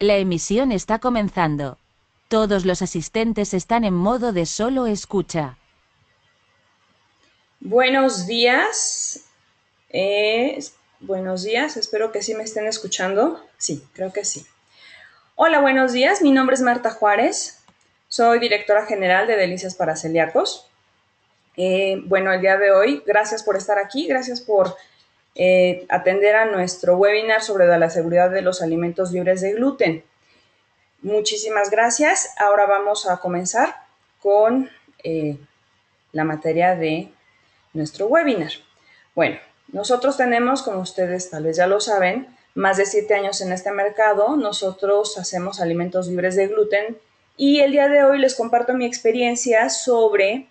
La emisión está comenzando. Todos los asistentes están en modo de solo escucha. Buenos días. Buenos días, espero que sí me estén escuchando. Sí, creo que sí. Hola, buenos días. Mi nombre es Marta Juárez. Soy directora general de Delicias para Celíacos. Bueno, el día de hoy, gracias por estar aquí, gracias por atender a nuestro webinar sobre la seguridad de los alimentos libres de gluten. Muchísimas gracias. Ahora vamos a comenzar con la materia de nuestro webinar. Bueno, nosotros tenemos, como ustedes tal vez ya lo saben, más de 7 años en este mercado. Nosotros hacemos alimentos libres de gluten y el día de hoy les comparto mi experiencia sobre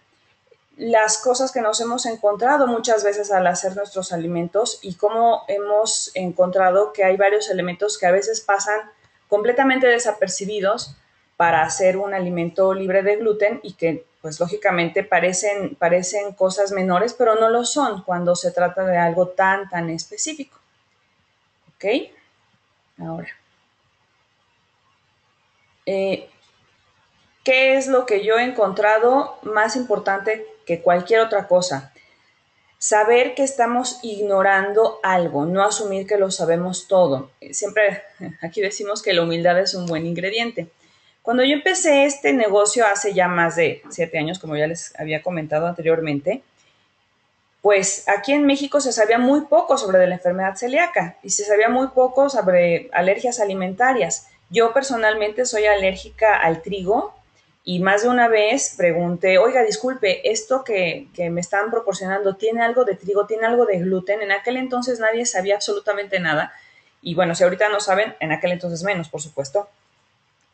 las cosas que nos hemos encontrado muchas veces al hacer nuestros alimentos y cómo hemos encontrado que hay varios elementos que a veces pasan completamente desapercibidos para hacer un alimento libre de gluten y que pues lógicamente parecen cosas menores, pero no lo son cuando se trata de algo tan específico. ¿Ok? Ahora, ¿qué es lo que yo he encontrado más importante que cualquier otra cosa? Saber que estamos ignorando algo, no asumir que lo sabemos todo. Siempre aquí decimos que la humildad es un buen ingrediente. Cuando yo empecé este negocio hace ya más de 7 años, como ya les había comentado anteriormente, pues aquí en México se sabía muy poco sobre la enfermedad celíaca y se sabía muy poco sobre alergias alimentarias. Yo personalmente soy alérgica al trigo y más de una vez pregunté, oiga, disculpe, esto que me están proporcionando, ¿tiene algo de trigo, tiene algo de gluten? En aquel entonces nadie sabía absolutamente nada. Y bueno, si ahorita no saben, en aquel entonces menos, por supuesto.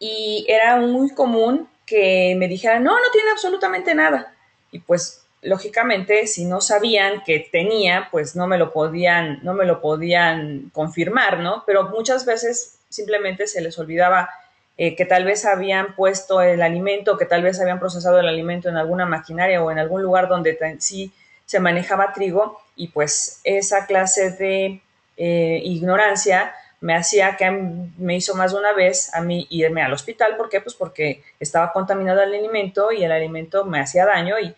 Y era muy común que me dijeran, no, no tiene absolutamente nada. Y pues, lógicamente, si no sabían que tenía, pues no me lo podían confirmar, ¿no? Pero muchas veces simplemente se les olvidaba que tal vez habían puesto el alimento, que tal vez habían procesado el alimento en alguna maquinaria o en algún lugar donde sí se manejaba trigo y pues esa clase de ignorancia me hacía que me hizo más de una vez a mí irme al hospital. ¿Por qué? Pues porque estaba contaminado el alimento y el alimento me hacía daño y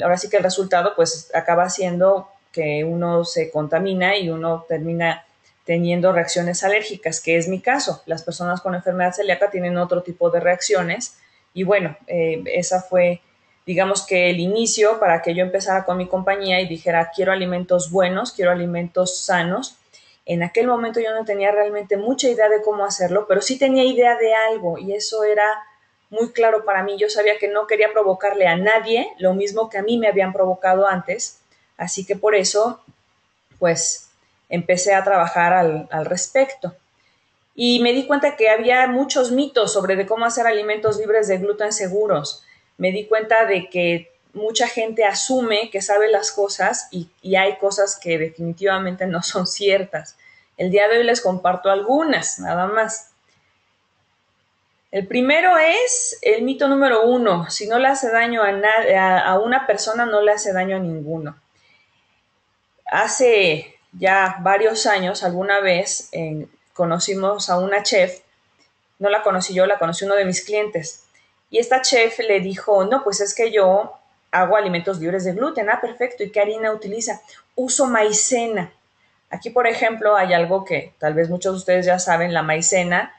ahora sí que el resultado pues acaba siendo que uno se contamina y uno termina teniendo reacciones alérgicas, que es mi caso. Las personas con enfermedad celíaca tienen otro tipo de reacciones y bueno, esa fue digamos que el inicio para que yo empezara con mi compañía y dijera, quiero alimentos buenos, quiero alimentos sanos. En aquel momento yo no tenía realmente mucha idea de cómo hacerlo, pero sí tenía idea de algo y eso era muy claro para mí. Yo sabía que no quería provocarle a nadie lo mismo que a mí me habían provocado antes, así que por eso, pues, empecé a trabajar al respecto. Y me di cuenta que había muchos mitos sobre de cómo hacer alimentos libres de gluten seguros. Me di cuenta de que mucha gente asume que sabe las cosas y hay cosas que definitivamente no son ciertas. El día de hoy les comparto algunas, nada más. El primero es el mito número 1. Si no le hace daño a una persona, no le hace daño a ninguno. Hace ya varios años, alguna vez, conocimos a una chef. No la conocí yo, la conocí uno de mis clientes. Y esta chef le dijo, no, pues es que yo hago alimentos libres de gluten. Ah, perfecto. ¿Y qué harina utiliza? Uso maicena. Aquí, por ejemplo, hay algo que tal vez muchos de ustedes ya saben, la maicena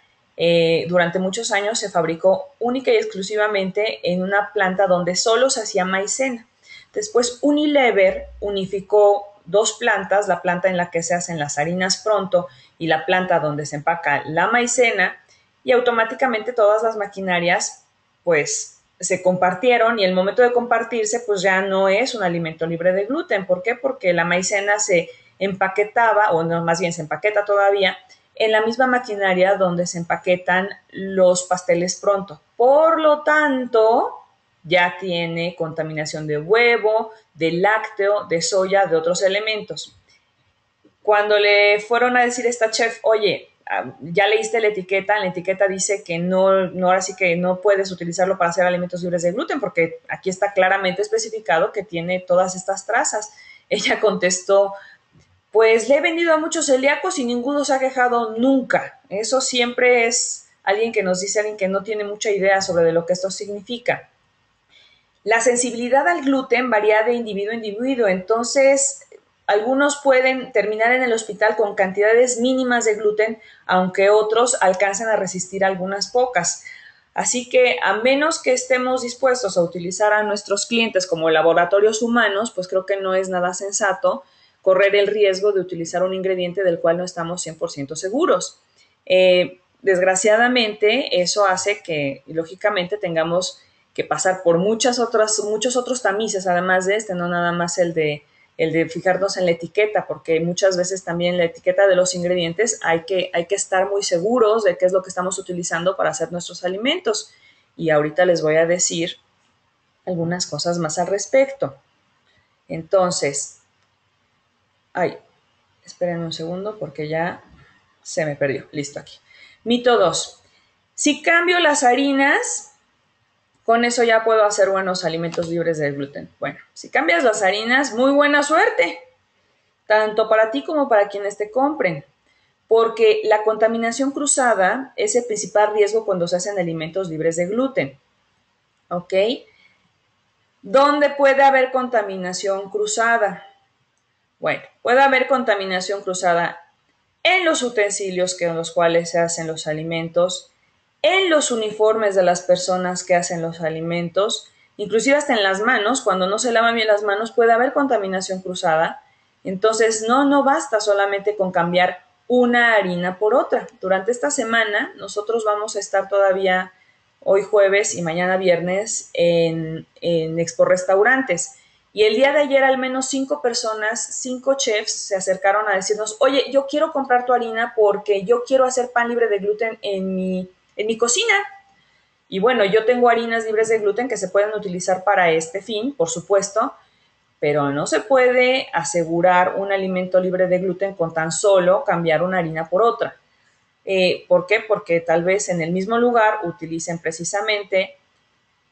durante muchos años se fabricó única y exclusivamente en una planta donde solo se hacía maicena. Después Unilever unificó dos plantas, la planta en la que se hacen las harinas pronto y la planta donde se empaca la maicena, y automáticamente todas las maquinarias pues se compartieron y el momento de compartirse pues ya no es un alimento libre de gluten. ¿Por qué? Porque la maicena se empaquetaba, o no, más bien se empaqueta todavía, en la misma maquinaria donde se empaquetan los pasteles pronto. Por lo tanto, ya tiene contaminación de huevo, de lácteo, de soya, de otros elementos. Cuando le fueron a decir a esta chef, oye, ya leíste la etiqueta dice que no, ahora sí que no puedes utilizarlo para hacer alimentos libres de gluten, porque aquí está claramente especificado que tiene todas estas trazas. Ella contestó, Pues le he vendido a muchos celíacos y ninguno se ha quejado nunca. Eso siempre es alguien que nos dice, alguien que no tiene mucha idea sobre de lo que esto significa. La sensibilidad al gluten varía de individuo a individuo, entonces algunos pueden terminar en el hospital con cantidades mínimas de gluten, aunque otros alcancen a resistir algunas pocas. Así que a menos que estemos dispuestos a utilizar a nuestros clientes como laboratorios humanos, pues creo que no es nada sensato correr el riesgo de utilizar un ingrediente del cual no estamos 100% seguros. Desgraciadamente, eso hace que, lógicamente, tengamos que pasar por muchos otros tamices, además de este, no nada más el de fijarnos en la etiqueta, porque muchas veces también la etiqueta de los ingredientes hay que estar muy seguros de qué es lo que estamos utilizando para hacer nuestros alimentos. Y ahorita les voy a decir algunas cosas más al respecto. Entonces, esperen un segundo porque ya se me perdió. Listo, aquí. Mito 2. Si cambio las harinas, con eso ya puedo hacer buenos alimentos libres de gluten. Bueno, si cambias las harinas, muy buena suerte, tanto para ti como para quienes te compren, porque la contaminación cruzada es el principal riesgo cuando se hacen alimentos libres de gluten. ¿Ok? ¿Dónde puede haber contaminación cruzada? Bueno, puede haber contaminación cruzada en los utensilios con los cuales se hacen los alimentos, en los uniformes de las personas que hacen los alimentos, inclusive hasta en las manos, cuando no se lavan bien las manos puede haber contaminación cruzada. Entonces, no basta solamente con cambiar una harina por otra. Durante esta semana, nosotros vamos a estar todavía hoy jueves y mañana viernes en Expo Restaurantes. Y el día de ayer al menos 5 personas, 5 chefs se acercaron a decirnos, oye, yo quiero comprar tu harina porque yo quiero hacer pan libre de gluten en mi cocina. Y bueno, yo tengo harinas libres de gluten que se pueden utilizar para este fin, por supuesto, pero no se puede asegurar un alimento libre de gluten con tan solo cambiar una harina por otra. ¿Por qué? Porque tal vez en el mismo lugar utilicen precisamente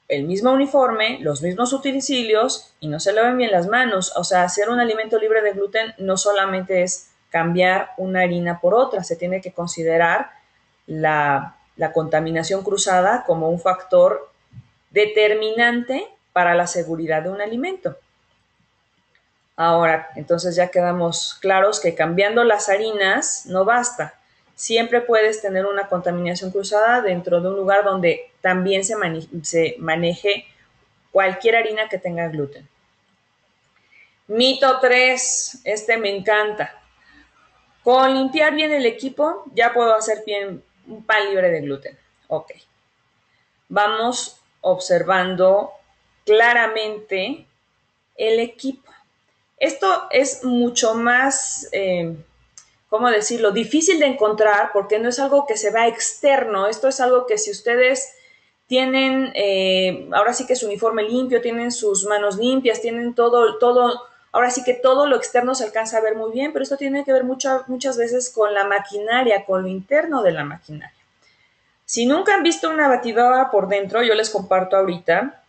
el mismo uniforme, los mismos utensilios y no se laven bien las manos. O sea, hacer un alimento libre de gluten no solamente es cambiar una harina por otra, se tiene que considerar la contaminación cruzada como un factor determinante para la seguridad de un alimento. Ahora, entonces ya quedamos claros que cambiando las harinas no basta. Siempre puedes tener una contaminación cruzada dentro de un lugar donde también se maneje cualquier harina que tenga gluten. Mito 3, este me encanta. Con limpiar bien el equipo ya puedo hacer bien un pan libre de gluten. Ok. Vamos observando claramente el equipo. Esto es mucho más, ¿cómo decirlo?, difícil de encontrar porque no es algo que se vea externo. Esto es algo que si ustedes tienen, ahora sí que su uniforme limpio, tienen sus manos limpias, tienen todo, ahora sí que todo lo externo se alcanza a ver muy bien, pero esto tiene que ver muchas veces con la maquinaria, con lo interno de la maquinaria. Si nunca han visto una batidora por dentro, yo les comparto ahorita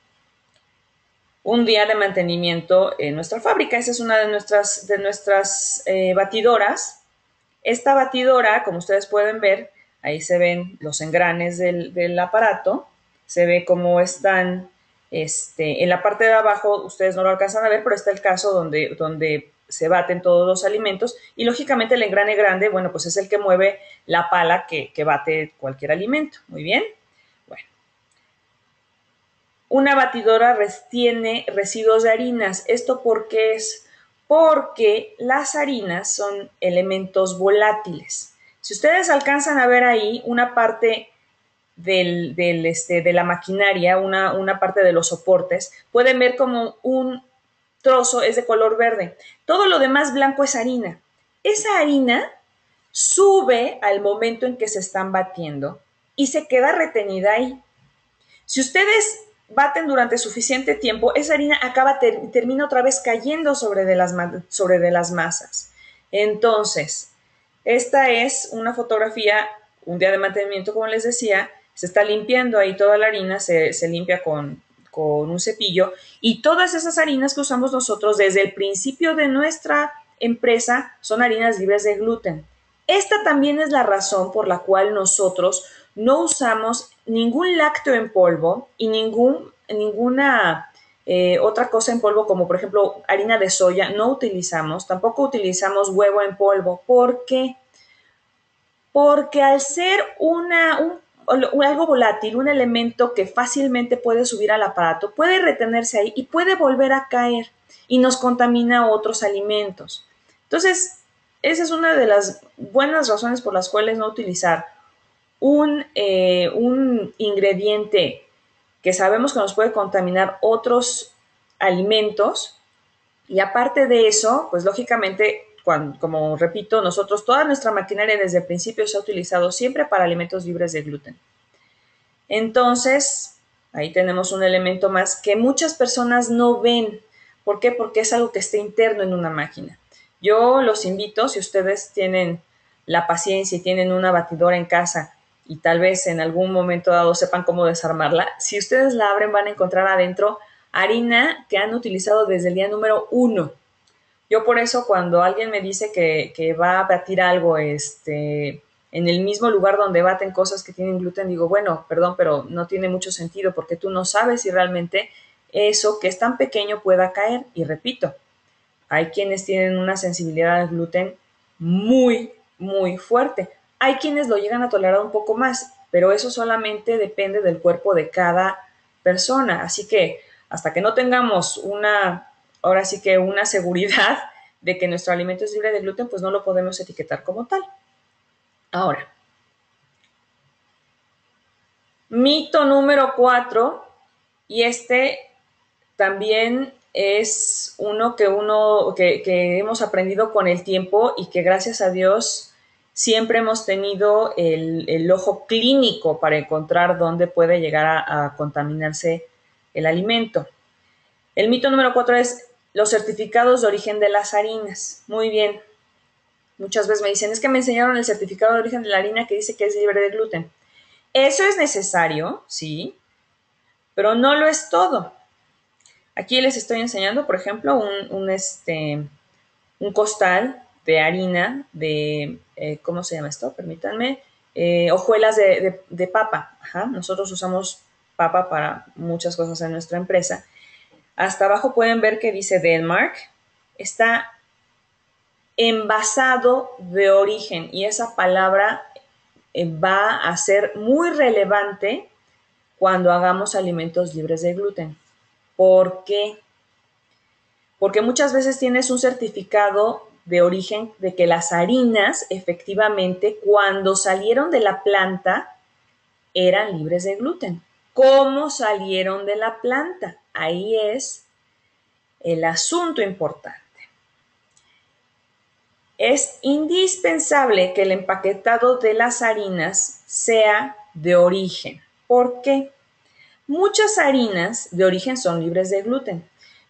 un día de mantenimiento en nuestra fábrica. Esa es una de nuestras batidoras. Esta batidora, como ustedes pueden ver, ahí se ven los engranes del aparato, se ve cómo están en la parte de abajo, ustedes no lo alcanzan a ver, pero está el caso donde se baten todos los alimentos y lógicamente el engrane grande, bueno, pues es el que mueve la pala que bate cualquier alimento. Muy bien. Bueno. Una batidora tiene residuos de harinas. ¿Esto por qué es? Porque las harinas son elementos volátiles. Si ustedes alcanzan a ver ahí una parte de la maquinaria, una parte de los soportes, pueden ver como un trozo es de color verde. Todo lo demás blanco es harina. Esa harina sube al momento en que se están batiendo y se queda retenida ahí. Si ustedes baten durante suficiente tiempo, esa harina termina otra vez cayendo sobre de las masas. Entonces, esta es una fotografía, un día de mantenimiento, como les decía, se está limpiando ahí toda la harina, se limpia con un cepillo y todas esas harinas que usamos nosotros desde el principio de nuestra empresa son harinas libres de gluten. Esta también es la razón por la cual nosotros no usamos ningún lácteo en polvo y ninguna otra cosa en polvo, como por ejemplo harina de soya, no utilizamos. Tampoco utilizamos huevo en polvo. ¿Por qué? Porque al ser algo volátil, un elemento que fácilmente puede subir al aparato, puede retenerse ahí y puede volver a caer y nos contamina otros alimentos. Entonces, esa es una de las buenas razones por las cuales no utilizar un ingrediente que sabemos que nos puede contaminar otros alimentos. Y aparte de eso, pues lógicamente, como repito, nosotros, toda nuestra maquinaria desde el principio se ha utilizado siempre para alimentos libres de gluten. Entonces, ahí tenemos un elemento más que muchas personas no ven. ¿Por qué? Porque es algo que está interno en una máquina. Yo los invito, si ustedes tienen la paciencia y tienen una batidora en casa y tal vez en algún momento dado sepan cómo desarmarla, si ustedes la abren van a encontrar adentro harina que han utilizado desde el día número 1. Yo por eso cuando alguien me dice que va a batir algo en el mismo lugar donde baten cosas que tienen gluten, digo, bueno, perdón, pero no tiene mucho sentido porque tú no sabes si realmente eso que es tan pequeño pueda caer. Y repito, hay quienes tienen una sensibilidad al gluten muy, muy fuerte. Hay quienes lo llegan a tolerar un poco más, pero eso solamente depende del cuerpo de cada persona. Así que hasta que no tengamos ahora sí que una seguridad de que nuestro alimento es libre de gluten, pues no lo podemos etiquetar como tal. Ahora, mito número 4, y también es uno que hemos aprendido con el tiempo y que gracias a Dios siempre hemos tenido el ojo clínico para encontrar dónde puede llegar a contaminarse el alimento. El mito número 4 es los certificados de origen de las harinas. Muy bien. Muchas veces me dicen, es que me enseñaron el certificado de origen de la harina que dice que es libre de gluten. Eso es necesario, sí, pero no lo es todo. Aquí les estoy enseñando, por ejemplo, un costal de harina de, ¿cómo se llama esto? Permítanme, hojuelas de papa. Ajá. Nosotros usamos papa para muchas cosas en nuestra empresa. Hasta abajo pueden ver que dice Denmark. Está envasado de origen y esa palabra va a ser muy relevante cuando hagamos alimentos libres de gluten. ¿Por qué? Porque muchas veces tienes un certificado de origen de que las harinas efectivamente cuando salieron de la planta eran libres de gluten. ¿Cómo salieron de la planta? Ahí es el asunto importante. Es indispensable que el empaquetado de las harinas sea de origen. ¿Por qué? Muchas harinas de origen son libres de gluten,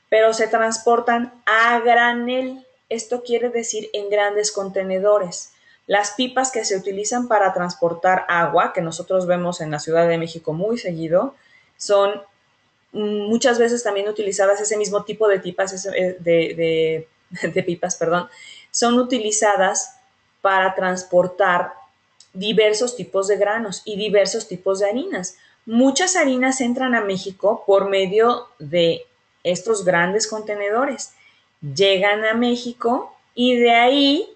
pero se transportan a granel. Esto quiere decir en grandes contenedores. Las pipas que se utilizan para transportar agua, que nosotros vemos en la Ciudad de México muy seguido, son muchas veces también utilizadas, ese mismo tipo de pipas, perdón, son utilizadas para transportar diversos tipos de granos y diversos tipos de harinas. Muchas harinas entran a México por medio de estos grandes contenedores. Llegan a México y de ahí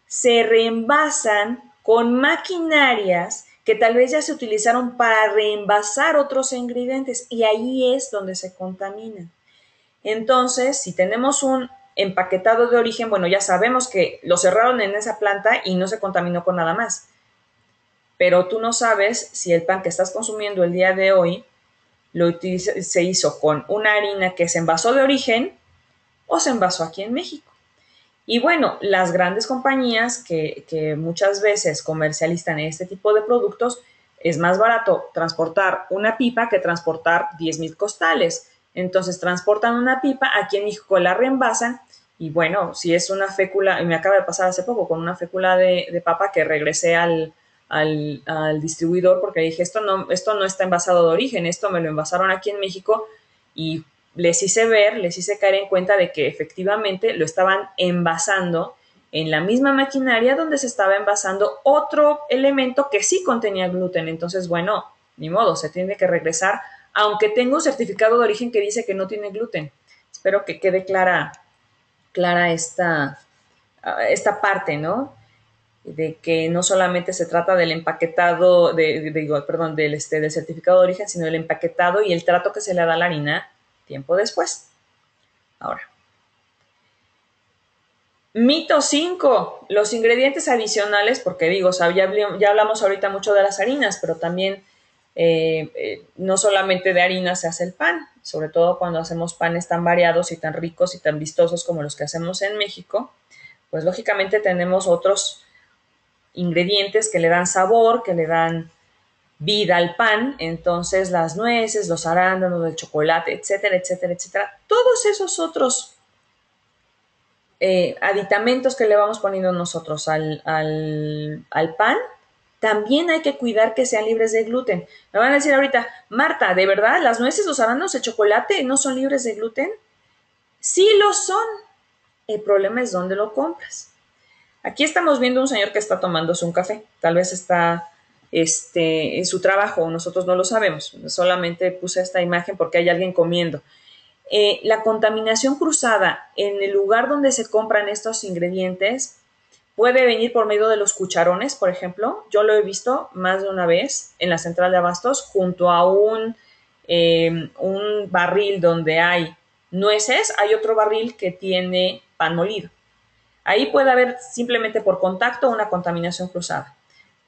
se reenvasan con maquinarias que tal vez ya se utilizaron para reenvasar otros ingredientes y ahí es donde se contaminan. Entonces, si tenemos un empaquetado de origen, bueno, ya sabemos que lo cerraron en esa planta y no se contaminó con nada más. Pero tú no sabes si el pan que estás consumiendo el día de hoy se hizo con una harina que se envasó de origen o se envasó aquí en México. Y bueno, las grandes compañías que muchas veces comercializan este tipo de productos, es más barato transportar una pipa que transportar 10,000 costales. Entonces transportan una pipa, aquí en México la reenvasan y bueno, si es una fécula, y me acaba de pasar hace poco con una fécula de papa que regresé al distribuidor porque dije, esto no está envasado de origen, esto me lo envasaron aquí en México y les hice caer en cuenta de que efectivamente lo estaban envasando en la misma maquinaria donde se estaba envasando otro elemento que sí contenía gluten. Entonces, bueno, ni modo, se tiene que regresar, aunque tenga un certificado de origen que dice que no tiene gluten. Espero que quede clara esta parte, ¿no? De que no solamente se trata del empaquetado, del certificado de origen, sino del empaquetado y el trato que se le da a la harina tiempo después. Ahora, mito 5, los ingredientes adicionales, porque digo, o sea, ya hablamos ahorita mucho de las harinas, pero también no solamente de harina se hace el pan, sobre todo cuando hacemos panes tan variados y tan ricos y tan vistosos como los que hacemos en México, pues lógicamente tenemos otros ingredientes que le dan sabor, que le dan vida al pan. Entonces las nueces, los arándanos, el chocolate, etcétera, etcétera, etcétera. Todos esos otros aditamentos que le vamos poniendo nosotros al pan, también hay que cuidar que sean libres de gluten. Me van a decir ahorita, Marta, ¿de verdad las nueces, los arándanos, el chocolate no son libres de gluten? Sí lo son. El problema es dónde lo compras. Aquí estamos viendo un señor que está tomándose un café. Tal vez está en su trabajo, nosotros no lo sabemos. Solamente puse esta imagen porque hay alguien comiendo. La contaminación cruzada en el lugar donde se compran estos ingredientes puede venir por medio de los cucharones, por ejemplo. Yo lo he visto más de una vez en la central de abastos junto a un barril donde hay nueces. Hay otro barril que tiene pan molido. Ahí puede haber simplemente por contacto una contaminación cruzada.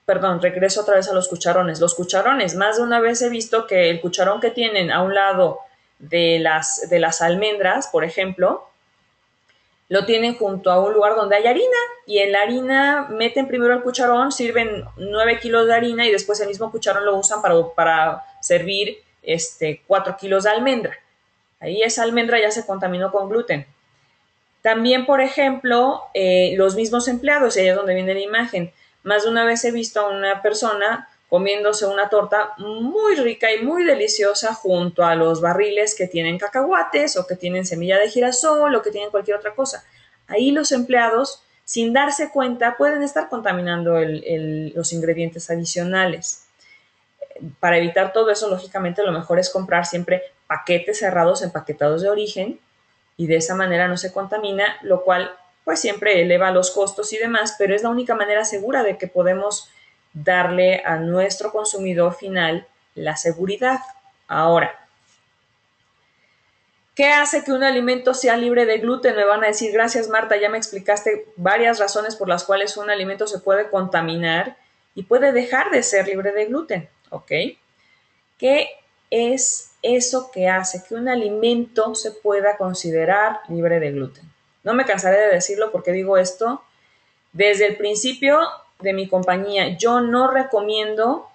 Perdón, regreso otra vez a los cucharones. Los cucharones, más de una vez he visto que el cucharón que tienen a un lado de las almendras, por ejemplo, lo tienen junto a un lugar donde hay harina y en la harina meten primero el cucharón, sirven 9 kilos de harina y después el mismo cucharón lo usan para servir 4 kilos de almendra. Ahí esa almendra ya se contaminó con gluten. También, por ejemplo, los mismos empleados, y ahí es donde viene la imagen. Más de una vez he visto a una persona comiéndose una torta muy rica y muy deliciosa junto a los barriles que tienen cacahuates o que tienen semilla de girasol o que tienen cualquier otra cosa. Ahí los empleados, sin darse cuenta, pueden estar contaminando los ingredientes adicionales. Para evitar todo eso, lógicamente, lo mejor es comprar siempre paquetes cerrados, empaquetados de origen, y de esa manera no se contamina, lo cual pues siempre eleva los costos y demás, pero es la única manera segura de que podemos darle a nuestro consumidor final la seguridad. Ahora, ¿qué hace que un alimento sea libre de gluten? Me van a decir, gracias Marta, ya me explicaste varias razones por las cuales un alimento se puede contaminar y puede dejar de ser libre de gluten, ¿ok? ¿Qué es eso que hace que un alimento se pueda considerar libre de gluten? No me cansaré de decirlo porque digo esto desde el principio de mi compañía. Yo no recomiendo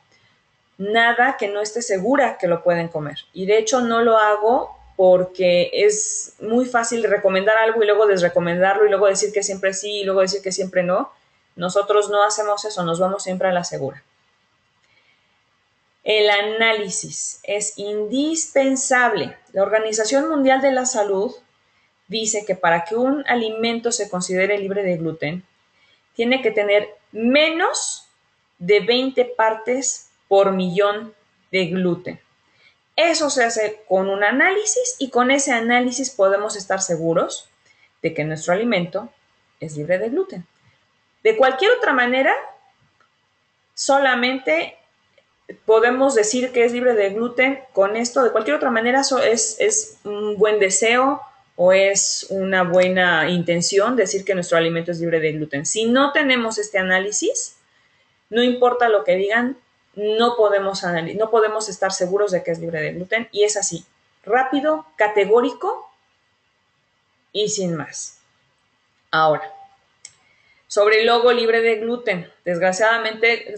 nada que no esté segura que lo pueden comer. Y de hecho no lo hago porque es muy fácil recomendar algo y luego desrecomendarlo y luego decir que siempre sí y luego decir que siempre no. Nosotros no hacemos eso, nos vamos siempre a la segura. El análisis es indispensable. La Organización Mundial de la Salud dice que para que un alimento se considere libre de gluten, tiene que tener menos de 20 partes por millón de gluten. Eso se hace con un análisis y con ese análisis podemos estar seguros de que nuestro alimento es libre de gluten. De cualquier otra manera, solamente podemos decir que es libre de gluten con esto. De cualquier otra manera, eso es un buen deseo o es una buena intención decir que nuestro alimento es libre de gluten. Si no tenemos este análisis, no importa lo que digan, no podemos estar seguros de que es libre de gluten, y es así, rápido, categórico y sin más. Ahora, sobre el logo libre de gluten, desgraciadamente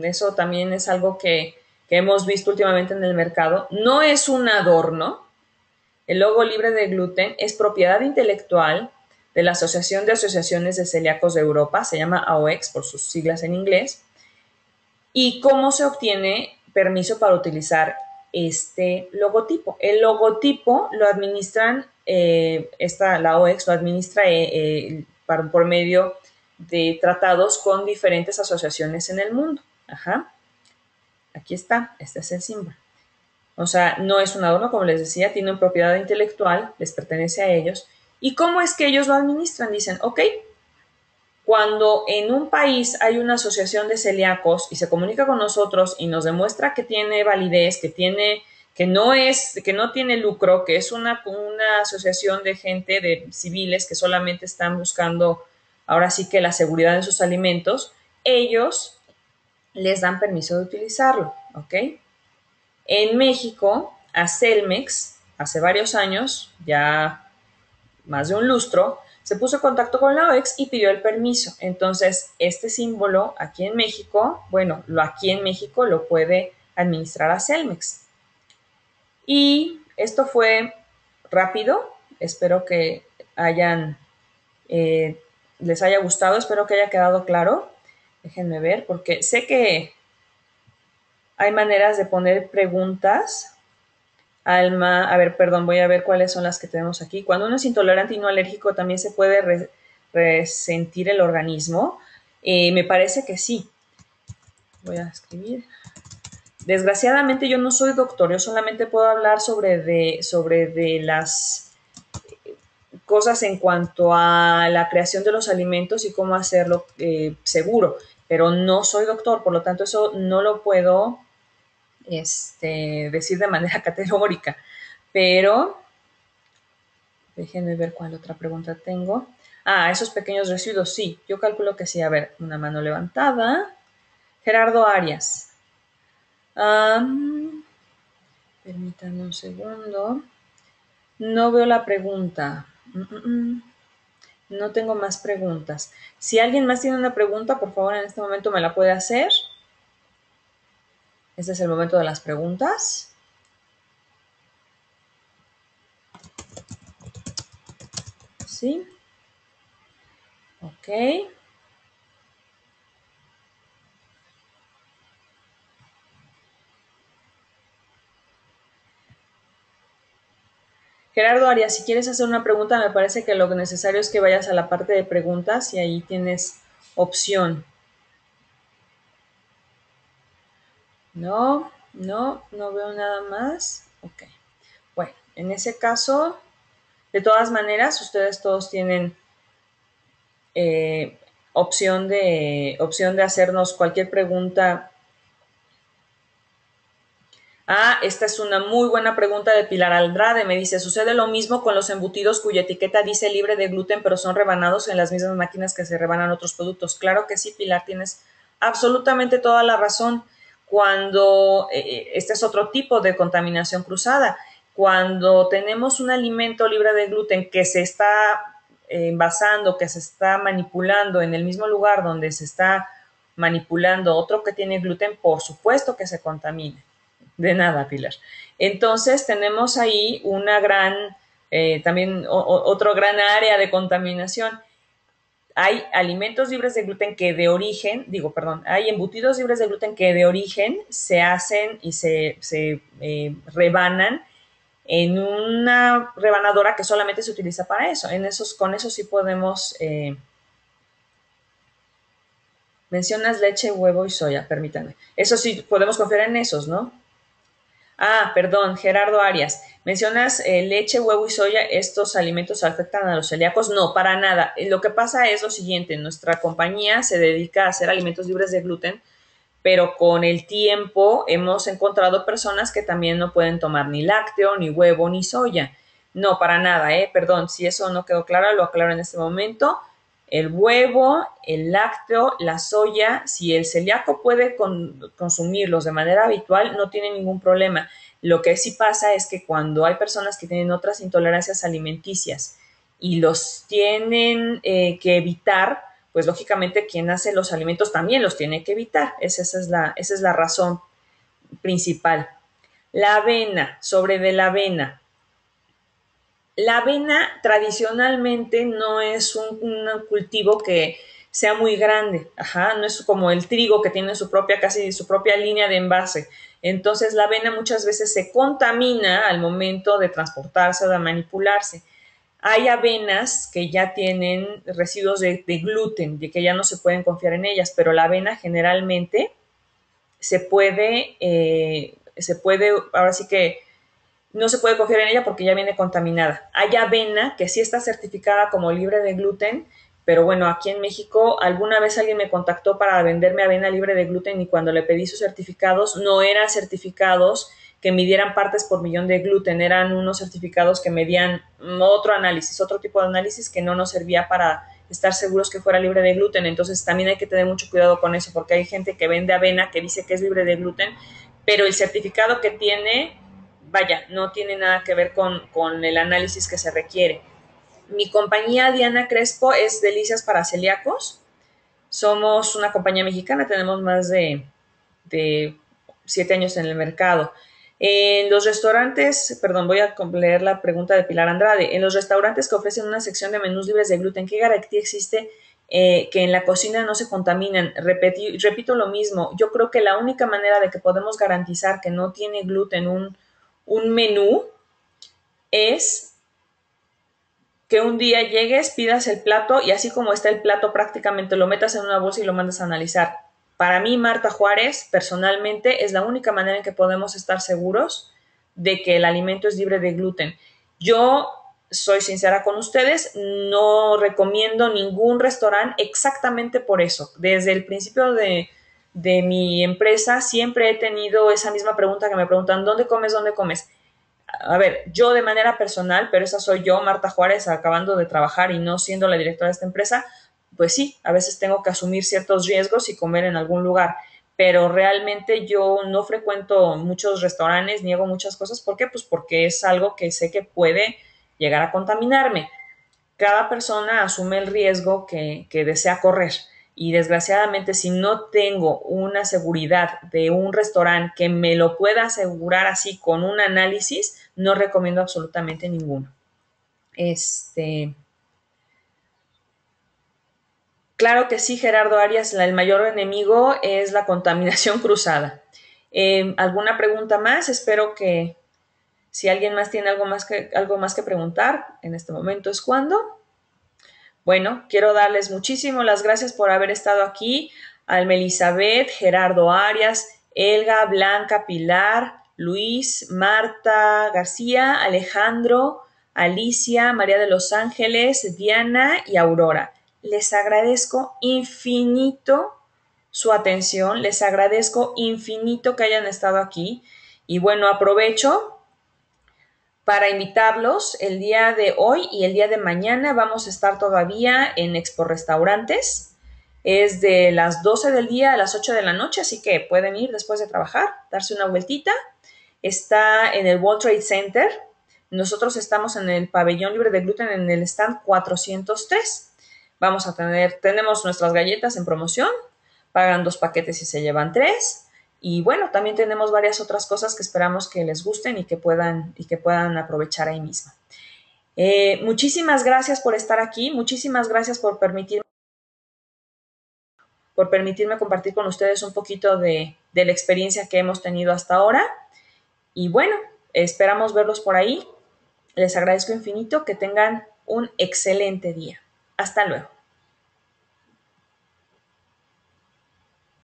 eso también es algo que hemos visto últimamente en el mercado. No es un adorno. El logo libre de gluten es propiedad intelectual de la Asociación de Asociaciones de Celíacos de Europa, se llama AOEX por sus siglas en inglés. ¿Y cómo se obtiene permiso para utilizar este logotipo. El logotipo lo administran, la OEX lo administra por medio de tratados con diferentes asociaciones en el mundo. Ajá. Aquí está, este es el símbolo. O sea, no es un adorno, como les decía, tienen propiedad intelectual, les pertenece a ellos. ¿Y cómo es que ellos lo administran? Dicen, ok, cuando en un país hay una asociación de celíacos y se comunica con nosotros y nos demuestra que tiene validez, que no tiene lucro, que es una asociación de gente, de civiles que solamente están buscando ahora sí que la seguridad de sus alimentos, ellos les dan permiso de utilizarlo, ¿ok? En México, a Celmex, hace varios años, ya más de un lustro, se puso en contacto con la OEX y pidió el permiso. Entonces, este símbolo aquí en México, aquí en México lo puede administrar a Celmex. Y esto fue rápido, espero que les haya gustado, espero que haya quedado claro. Déjenme ver, porque sé que hay maneras de poner preguntas. Alma, a ver, perdón, voy a ver cuáles son las que tenemos aquí. Cuando uno es intolerante y no alérgico, ¿también se puede resentir el organismo? Me parece que sí. Voy a escribir. Desgraciadamente yo no soy doctor, yo solamente puedo hablar sobre las cosas en cuanto a la creación de los alimentos y cómo hacerlo seguro, pero no soy doctor, por lo tanto eso no lo puedo decir de manera categórica, pero déjenme ver cuál otra pregunta tengo. Esos pequeños residuos, sí, yo calculo que sí. A ver, una mano levantada. Gerardo Arias. Permítanme un segundo. No veo la pregunta. No tengo más preguntas. Si alguien más tiene una pregunta, por favor, en este momento me la puede hacer. Este es el momento de las preguntas. ¿Sí? Ok. Gerardo Arias, si quieres hacer una pregunta, me parece que lo necesario es que vayas a la parte de preguntas y ahí tienes opción. No veo nada más. Ok. Bueno, en ese caso, de todas maneras, ustedes todos tienen opción de hacernos cualquier pregunta. Esta es una muy buena pregunta de Pilar Andrade. Me dice, ¿sucede lo mismo con los embutidos cuya etiqueta dice libre de gluten, pero son rebanados en las mismas máquinas que se rebanan otros productos? Claro que sí, Pilar, tienes absolutamente toda la razón. Cuando, este es otro tipo de contaminación cruzada, cuando tenemos un alimento libre de gluten que se está envasando, que se está manipulando en el mismo lugar donde se está manipulando otro que tiene gluten, por supuesto que se contamina. De nada, Pilar. Entonces tenemos ahí una también otro gran área de contaminación. Hay alimentos libres de gluten que de origen, hay embutidos libres de gluten que de origen se hacen y se rebanan en una rebanadora que solamente se utiliza para eso. Con eso sí podemos. Mencionas leche, huevo y soya, permítanme. Eso sí, podemos confiar en esos, ¿no? Perdón, Gerardo Arias. Mencionas leche, huevo y soya. ¿Estos alimentos afectan a los celíacos? No, para nada. Lo que pasa es lo siguiente. Nuestra compañía se dedica a hacer alimentos libres de gluten, pero con el tiempo hemos encontrado personas que también no pueden tomar ni lácteo, ni huevo, ni soya. No, para nada, perdón, si eso no quedó claro, lo aclaro en este momento. El huevo, el lácteo, la soya, si el celíaco puede consumirlos de manera habitual, no tiene ningún problema. Lo que sí pasa es que cuando hay personas que tienen otras intolerancias alimenticias y los tienen que evitar, pues lógicamente quien hace los alimentos también los tiene que evitar. Esa es la razón principal. La avena, sobre de la avena. La avena tradicionalmente no es un cultivo que sea muy grande. Ajá, no es como el trigo que tiene su propia, casi su propia línea de envase. Entonces la avena muchas veces se contamina al momento de transportarse o de manipularse. Hay avenas que ya tienen residuos de gluten, de que ya no se pueden confiar en ellas, pero la avena generalmente ahora sí que no se puede confiar en ella porque ya viene contaminada. Hay avena que sí está certificada como libre de gluten, pero bueno, aquí en México alguna vez alguien me contactó para venderme avena libre de gluten y cuando le pedí sus certificados no eran certificados que midieran partes por millón de gluten, eran unos certificados que medían otro análisis, otro tipo de análisis que no nos servía para estar seguros que fuera libre de gluten. Entonces también hay que tener mucho cuidado con eso porque hay gente que vende avena que dice que es libre de gluten, pero el certificado que tiene, vaya, no tiene nada que ver con el análisis que se requiere. Mi compañía Diana Crespo es Delicias para Celíacos. Somos una compañía mexicana, tenemos más de 7 años en el mercado. En los restaurantes, perdón, voy a leer la pregunta de Pilar Andrade. En los restaurantes que ofrecen una sección de menús libres de gluten, ¿qué garantía existe que en la cocina no se contaminan? Repito lo mismo, yo creo que la única manera de que podemos garantizar que no tiene gluten un menú es que un día llegues, pidas el plato y así como está el plato prácticamente lo metas en una bolsa y lo mandas a analizar. Para mí, Marta Juárez, personalmente, es la única manera en que podemos estar seguros de que el alimento es libre de gluten. Yo soy sincera con ustedes, no recomiendo ningún restaurante exactamente por eso. Desde el principio de mi empresa siempre he tenido esa misma pregunta que me preguntan, ¿dónde comes? ¿Dónde comes? A ver, yo de manera personal, pero esa soy yo, Marta Juárez, acabando de trabajar y no siendo la directora de esta empresa, pues sí, a veces tengo que asumir ciertos riesgos y comer en algún lugar, pero realmente yo no frecuento muchos restaurantes, niego muchas cosas. ¿Por qué? Pues porque es algo que sé que puede llegar a contaminarme. Cada persona asume el riesgo que desea correr. Y desgraciadamente, si no tengo una seguridad de un restaurante que me lo pueda asegurar así con un análisis, no recomiendo absolutamente ninguno. Claro que sí, Gerardo Arias, el mayor enemigo es la contaminación cruzada. ¿Alguna pregunta más? Espero que si alguien más tiene algo más que preguntar, en este momento es cuando. Bueno, quiero darles muchísimas las gracias por haber estado aquí. Alma Elizabeth, Gerardo Arias, Elga, Blanca, Pilar, Luis, Marta García, Alejandro, Alicia, María de los Ángeles, Diana y Aurora. Les agradezco infinito su atención, les agradezco infinito que hayan estado aquí y bueno, aprovecho para invitarlos. El día de hoy y el día de mañana vamos a estar todavía en Expo Restaurantes. Es de las 12 del día a las 8 de la noche, así que pueden ir después de trabajar, darse una vueltita. Está en el World Trade Center. Nosotros estamos en el pabellón libre de gluten en el stand 403. Tenemos nuestras galletas en promoción, pagan 2 paquetes y se llevan 3. Y bueno, también tenemos varias otras cosas que esperamos que les gusten y que puedan aprovechar ahí mismo. Muchísimas gracias por estar aquí, muchísimas gracias por permitirme compartir con ustedes un poquito de la experiencia que hemos tenido hasta ahora. Y bueno, esperamos verlos por ahí. Les agradezco infinito, que tengan un excelente día. Hasta luego.